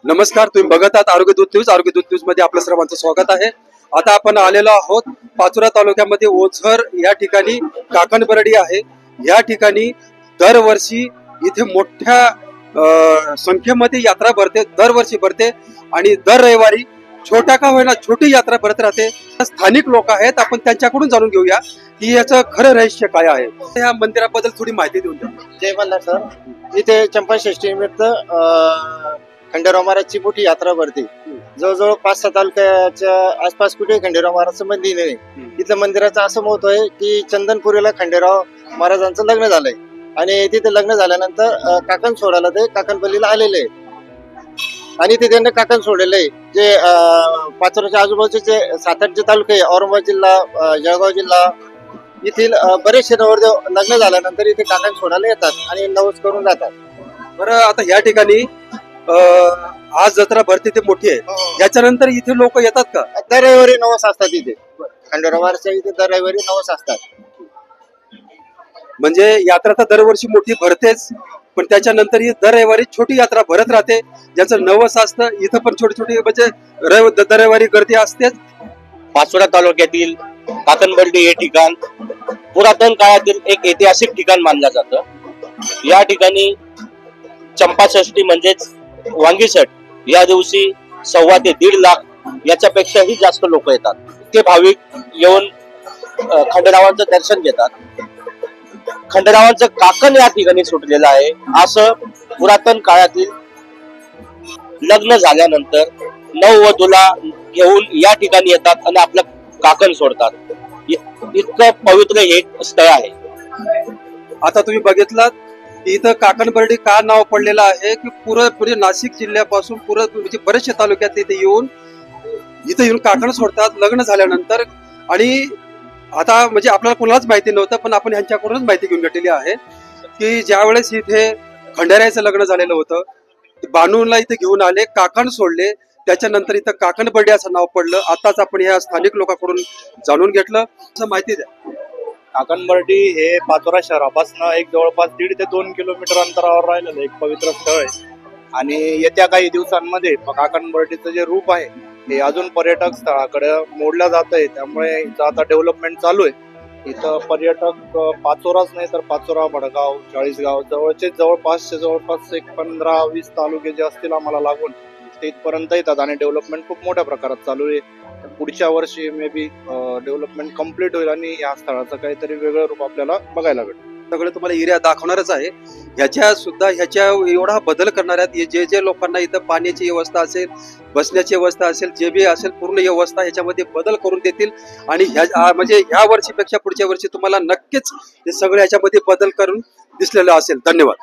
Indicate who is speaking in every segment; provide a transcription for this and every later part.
Speaker 1: नमस्कार, तुम्ही बघत आहात आरोग्य दूत न्यूज. आरोग्य दूत न्यूज मध्ये आपलं सर्वांचं स्वागत आहे. आता आपण आलेलो आहोत पाचोरा तालुक्यामध्ये ओझर या ठिकाणी काकणबरडी आहे. या ठिकाणी दरवर्षी इथे मोठ्या संख्येमध्ये यात्रा भरते, दरवर्षी भरते आणि दर रविवारी छोटा का होईना छोटी यात्रा भरत राहते. स्थानिक लोक आहेत, आपण त्यांच्याकडून जाणून घेऊया की याचं खरं रहस्य काय आहे. या मंदिराबद्दल थोडी माहिती देऊन द्या.
Speaker 2: जय मल्हार सर. इथे चंपाषष्ठी निमित्त खंडेराव महाराजची मोठी यात्रा भरते. जवळजवळ 5-6 तालुक्याच्या आसपास कुठे खंडेराव महाराजचं मंदिर नाही. इथलं मंदिराचं असं महत्व आहे की चंदनपुरीला खंडेराव महाराजांचं लग्न झालंय आणि तिथे लग्न झाल्यानंतर काकण सोडायला ते काकणपल्लीला आलेले आहे आणि ते त्यांनी काकण सोडलेलं आहे. जे पाचोराच्या आजूबाजूचे 7-8 तालुके आहे, औरंगाबाद जिल्हा, जळगाव जिल्हा, येथील बरेचसे नवरदेव लग्न झाल्यानंतर इथे काकण सोडायला येतात आणि नवस करून जातात.
Speaker 1: बरं, आता या ठिकाणी आज जत्रा भरते ते मोठी आहे, याच्यानंतर इथे लोक येतात का?
Speaker 2: दर रविवारी नवस असतात इथे. खंडेराव महाराजच्या इथे दर रविवारी नवस असतात.
Speaker 1: म्हणजे यात्रा तर दरवर्षी मोठी भरतेच, पण त्याच्यानंतर ही दर रविवारी छोटी यात्रा भरत राहते. ज्याचं नवस असतं इथं पण छोटी छोटी म्हणजे दर रविवारी गर्दी असतेच.
Speaker 3: पाचोरा तालुक्यातील काकणबरडी हे ठिकाण पुरातन काळातील एक ऐतिहासिक ठिकाण मानलं जातं. या ठिकाणी चंपाषष्ठी म्हणजेच वांगीसट या दिवशी 1.25 ते 1.5 लाख याच्यापेक्षाही जास्त लोक येतात. ते भाविक येऊन खंडेरावांचं दर्शन घेतात. खंडेरावांचं काकण या ठिकाणी सुटलेलं आहे. असं पुरातन काळातील लग्न झाल्यानंतर नववधूला घेऊन या ठिकाणी येतात आणि आपलं काकण सोडतात. इतकं पवित्र हे स्थळ आहे.
Speaker 1: आता तुम्ही बघितलं इथं काकणबरडी का नाव पडलेलं आहे की पुरे नाशिक जिल्ह्यापासून म्हणजे बरेचसे तालुक्यात इथे येऊन काकण सोडतात लग्न झाल्यानंतर. आणि आता म्हणजे आपल्याला कोणालाच माहिती नव्हतं, पण आपण ह्यांच्याकडूनच माहिती घेऊन घेतलेली आहे की ज्या वेळेस इथे खंडेरायाचं लग्न झालेलं होतं, बानूला इथे घेऊन आले, काकण सोडले, त्याच्यानंतर इथं काकणबरडी असं नाव पडलं. आताच आपण ह्या स्थानिक लोकांकडून जाणून घेतलं. असं माहिती द्या.
Speaker 4: काकणबरडी हे पाचोरा शहरापासून एक जवळपास 1.5 ते 2 किलोमीटर अंतरावर राहिलेलं एक पवित्र स्थळ आहे. आणि येत्या काही दिवसांमध्ये काकणबरडीचं जे रूप आहे हे अजून पर्यटक स्थळाकडे मोडलं जात आहे. त्यामुळे इथं आता डेव्हलपमेंट चालू आहे. इथं पर्यटक पाचोराच नाही तर पाचोरा, भडगाव, चाळीसगाव जवळपास एक 15-20 तालुके जे असतील आम्हाला लागून ते इथपर्यंत येतात आणि डेव्हलपमेंट खूप मोठ्या प्रकारात चालू आहे. पुढच्या वर्षी मे बी डेव्हलपमेंट कम्प्लीट होईल आणि या स्थळाचं काहीतरी वेगळं रूप आपल्याला बघायला भेटेल.
Speaker 1: सगळं तुम्हाला एरिया दाखवणारच आहे. ह्याच्या एवढा बदल करणाऱ्यात जे लोकांना इथं पाण्याची व्यवस्था असेल, बसण्याची व्यवस्था असेल, जे बी असेल पूर्ण व्यवस्था ह्याच्यामध्ये बदल करून देतील. आणि म्हणजे ह्या वर्षीपेक्षा पुढच्या वर्षी तुम्हाला नक्कीच हे सगळं ह्याच्यामध्ये बदल करून दिसलेलं असेल. धन्यवाद.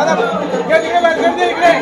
Speaker 5: दादा, इकडे बाहेर, इकडे.